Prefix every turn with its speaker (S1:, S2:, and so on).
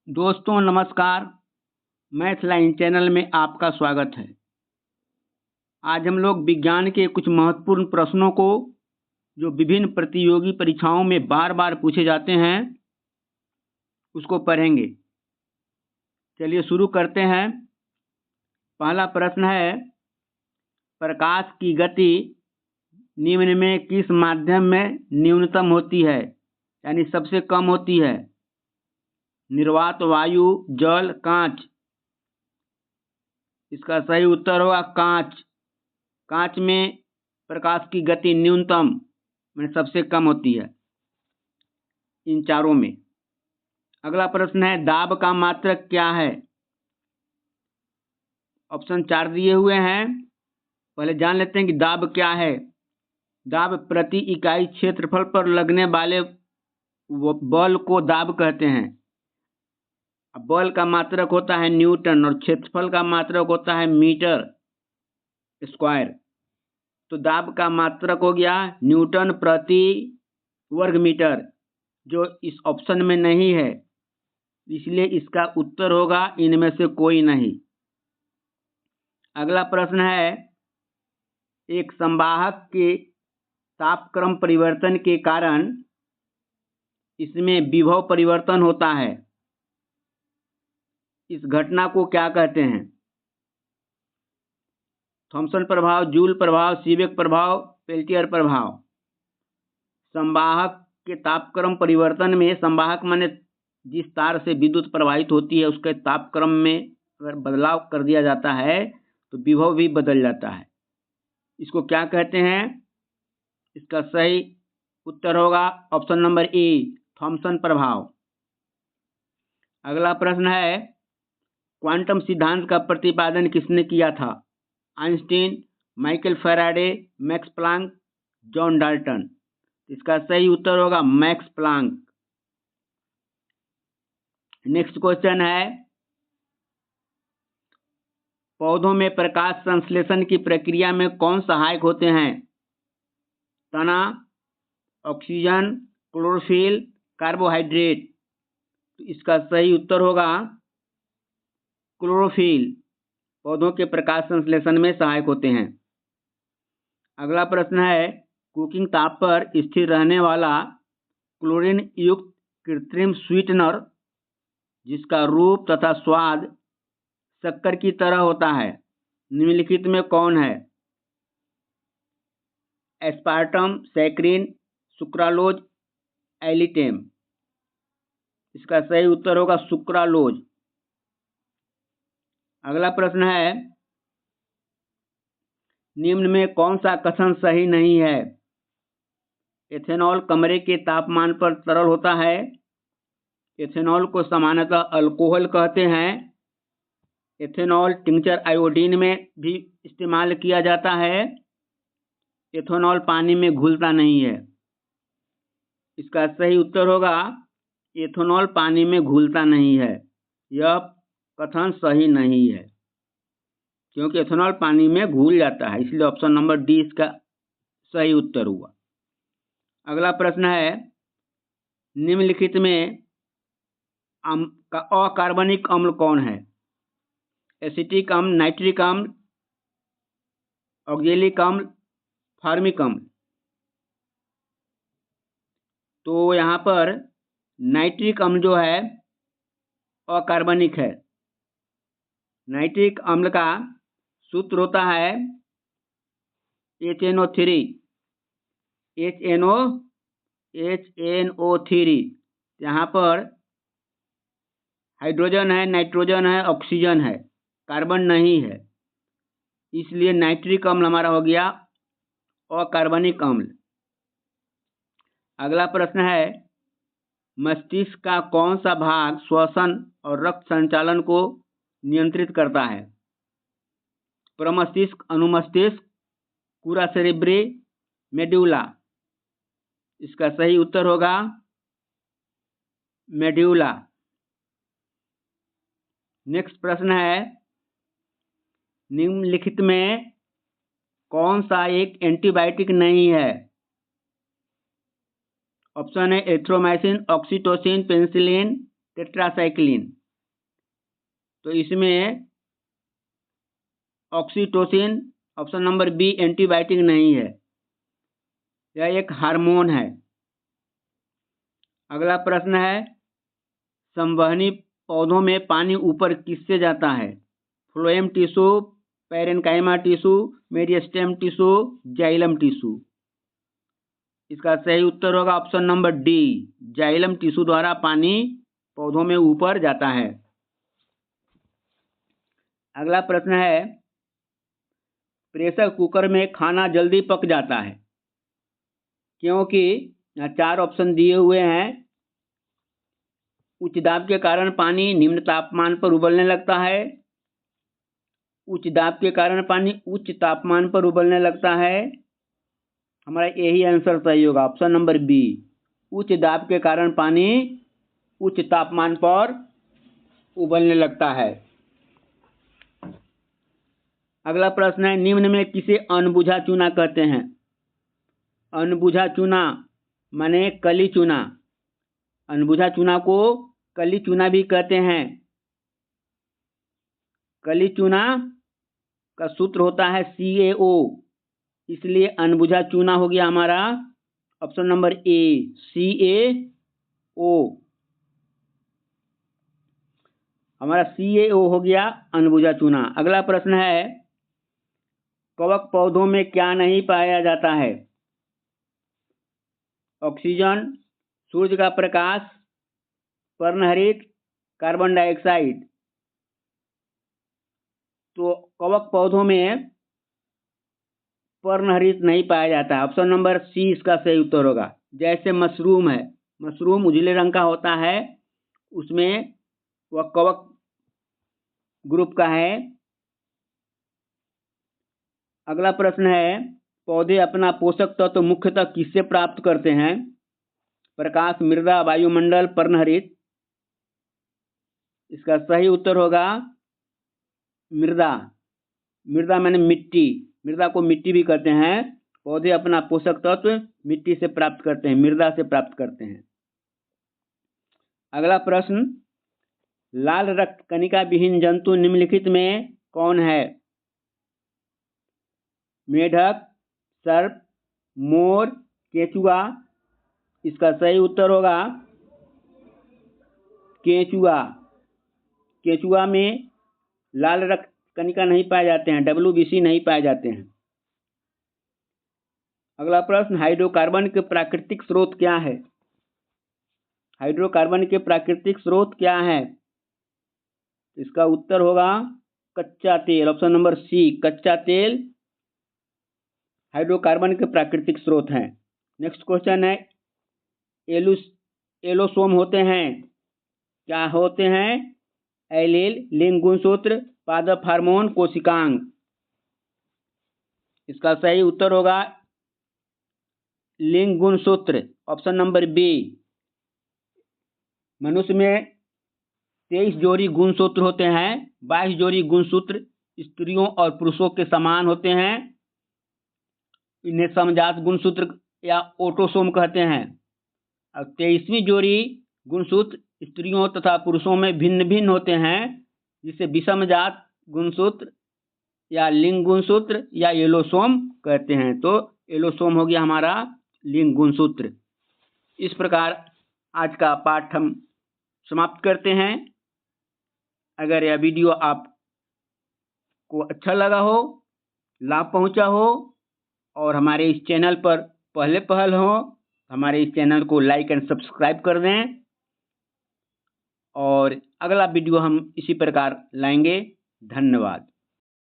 S1: दोस्तों नमस्कार। Math line channel में आपका स्वागत है। आज हम लोग विज्ञान के कुछ महत्वपूर्ण प्रश्नों को जो विभिन्न प्रतियोगी परीक्षाओं में बार बार पूछे जाते हैं उसको पढ़ेंगे। चलिए शुरू करते हैं। पहला प्रश्न है, प्रकाश की गति निम्न में किस माध्यम में न्यूनतम होती है, यानी सबसे कम होती है? निर्वात, वायु, जल, कांच। इसका सही उत्तर होगा कांच। कांच में प्रकाश की गति न्यूनतम में सबसे कम होती है इन चारों में। अगला प्रश्न है, दाब का मात्रक क्या है? ऑप्शन 4 दिए हुए हैं। पहले जान लेते हैं कि दाब क्या है। दाब प्रति इकाई क्षेत्रफल पर लगने वाले बल को दाब कहते हैं। बल का मात्रक होता है न्यूटन और क्षेत्रफल का मात्रक होता है मीटर स्क्वायर। तो दाब का मात्रक हो गया न्यूटन प्रति वर्ग मीटर, जो इस ऑप्शन में नहीं है, इसलिए इसका उत्तर होगा इनमें से कोई नहीं। अगला प्रश्न है, एक संवाहक के तापक्रम परिवर्तन के कारण इसमें विभव परिवर्तन होता है। इस घटना को क्या कहते हैं? थॉमसन प्रभाव, जूल प्रभाव, सीबेक प्रभाव, पेल्टियर प्रभाव। संवाहक के तापक्रम परिवर्तन में, संवाहक माने जिस तार से विद्युत प्रवाहित होती है उसके तापक्रम में अगर बदलाव कर दिया जाता है तो विभव भी बदल जाता है। इसको क्या कहते हैं? इसका सही उत्तर होगा ऑप्शन नंबर ए, थॉमसन प्रभाव। अगला प्रश्न है, क्वांटम सिद्धांत का प्रतिपादन किसने किया था? Einstein, Michael Faraday, max Planck, John Dalton. इसका सही उत्तर होगा मैक्स प्लांक। नेक्स्ट क्वेश्चन है, पौधों में प्रकाश संश्लेषण की प्रक्रिया में कौन सहायक होते हैं? तना, ऑक्सीजन, क्लोरोफिल, कार्बोहाइड्रेट। तो इसका सही उत्तर होगा क्लोरोफिल। पौधों के प्रकाश संश्लेषण में सहायक होते हैं। अगला प्रश्न है, कुकिंग ताप पर स्थिर रहने वाला क्लोरीन युक्त कृत्रिम स्वीटनर जिसका रूप तथा स्वाद शक्कर की तरह होता है, निम्नलिखित में कौन है? Aspartame, saccharin, sucralose, alitame. इसका सही उत्तर होगा सुक्रालोज। अगला प्रश्न है, निम्न में कौन सा कथन सही नहीं है? एथेनॉल कमरे के तापमान पर तरल होता है। एथेनॉल को सामान्यतः अल्कोहल कहते हैं। एथेनॉल टिंचर आयोडीन में भी इस्तेमाल किया जाता है। एथेनॉल पानी में घुलता नहीं है। इसका सही उत्तर होगा एथेनॉल पानी में घुलता नहीं है। यह कथन सही नहीं है क्योंकि एथेनॉल पानी में घुल जाता है, इसलिए ऑप्शन नंबर डी इसका सही उत्तर हुआ। अगला प्रश्न है, निम्नलिखित में अकार्बनिक अम्ल कौन है? एसिटिक अम्ल, नाइट्रिक अम्ल, ऑक्जेलिक अम्ल, फार्मिक अम्ल। तो यहाँ पर नाइट्रिक अम्ल जो है अकार्बनिक है। नाइट्रिक अम्ल का सूत्र होता है HNO3। HNO3। यहाँ पर हाइड्रोजन है, नाइट्रोजन है, ऑक्सीजन है, कार्बन नहीं है, इसलिए नाइट्रिक अम्ल हमारा हो गया अकार्बनिक अम्ल। अगला प्रश्न है, मस्तिष्क का कौन सा भाग श्वसन और रक्त संचालन को नियंत्रित करता है? प्रमस्तिष्क, अनुमस्तिष्क, पूरा सेरेब्री, मेड्यूला। इसका सही उत्तर होगा मेड्यूला। नेक्स्ट प्रश्न है, निम्नलिखित में कौन सा एक एंटीबायोटिक नहीं है? ऑप्शन है एथ्रोमाइसिन, ऑक्सीटोसिन, पेनिसिलिन, टेट्रासाइक्लिन। तो इसमें oxytocin, option number B, antibiotic नहीं है, यह एक हार्मोन है। अगला प्रश्न है, संवहनी पौधों में पानी ऊपर किससे जाता है? Phloem tissue, parenchyma tissue, meristem tissue, xylem tissue. इसका सही उत्तर होगा option number D, xylem tissue द्वारा पानी पौधों में ऊपर जाता है। अगला प्रश्न है, प्रेशर कुकर में खाना जल्दी पक जाता है क्योंकि यहाँ 4 ऑप्शन दिए हुए हैं। उच्च दाब के कारण पानी निम्न तापमान पर उबलने लगता है, उच्च दाब के कारण पानी उच्च तापमान पर उबलने लगता है। हमारा यही आंसर सही होगा, ऑप्शन नंबर बी, उच्च दाब के कारण पानी उच्च तापमान पर उबलने लगता है। अगला प्रश्न है, निम्न में किसे अनबुझा चूना कहते हैं? अनबुझा चूना माने कली चूना, अनबुझा चूना को कली चूना भी कहते हैं। कली चूना का सूत्र होता है CaO, इसलिए अनबुझा चूना हो गया हमारा ऑप्शन नंबर ए, CaO। हमारा CaO हो गया अनबुझा चूना। अगला प्रश्न है, कवक पौधों में क्या नहीं पाया जाता है? ऑक्सीजन, सूर्य का प्रकाश, पर्णहरित, कार्बन डाइऑक्साइड। तो कवक पौधों में पर्णहरित नहीं पाया जाता है, ऑप्शन नंबर सी इसका सही उत्तर होगा। जैसे मशरूम है, मशरूम उजले रंग का होता है, उसमें वह कवक ग्रुप का है। अगला प्रश्न है, पौधे अपना पोषक तत्व तो मुख्यतः किससे प्राप्त करते हैं? प्रकाश, मृदा, वायुमंडल, पर्णहरित। इसका सही उत्तर होगा मृदा। मृदा माने मिट्टी, मृदा को मिट्टी भी कहते हैं। पौधे अपना पोषक तत्व मिट्टी से प्राप्त करते हैं, मृदा से प्राप्त करते हैं। अगला प्रश्न, लाल रक्त कणिका विहीन जंतु निम्नलिखित में कौन है? मेढक, सर्प, मोर, केंचुआ। इसका सही उत्तर होगा केंचुआ। केंचुआ में लाल रक्त कणिका नहीं पाए जाते हैं, WBC नहीं पाए जाते हैं। अगला प्रश्न, हाइड्रोकार्बन के प्राकृतिक स्रोत क्या है? हाइड्रोकार्बन के प्राकृतिक स्रोत क्या है? इसका उत्तर होगा कच्चा तेल, ऑप्शन नंबर सी, कच्चा तेल हाइड्रोकार्बन के प्राकृतिक स्रोत हैं। नेक्स्ट क्वेश्चन है, एलोसोम होते हैं, क्या होते हैं? एलील, लिंग गुणसूत्र, पादप हार्मोन, कोशिकांग। इसका सही उत्तर होगा लिंग गुणसूत्र, ऑप्शन नंबर बी। मनुष्य में 23 जोड़ी गुणसूत्र होते हैं, 22 जोड़ी गुणसूत्र स्त्रियों और पुरुषों के समान होते हैं। इन्हें समजात गुणसूत्र या ऑटोसोम कहते हैं। और 23वीं जोड़ी गुणसूत्र स्त्रियों तथा पुरुषों में भिन्न भिन्न होते हैं, जिसे विषमजात गुणसूत्र या लिंग गुणसूत्र या एलोसोम कहते हैं। तो एलोसोम हो गया हमारा लिंग गुणसूत्र। इस प्रकार आज का पाठ हम समाप्त करते हैं। अगर यह वीडियो आपको अच्छा लगा हो, लाभ पहुंचा हो और हमारे इस चैनल पर पहल हो, हमारे इस चैनल को लाइक एंड सब्सक्राइब कर दें और अगला वीडियो हम इसी प्रकार लाएंगे। धन्यवाद।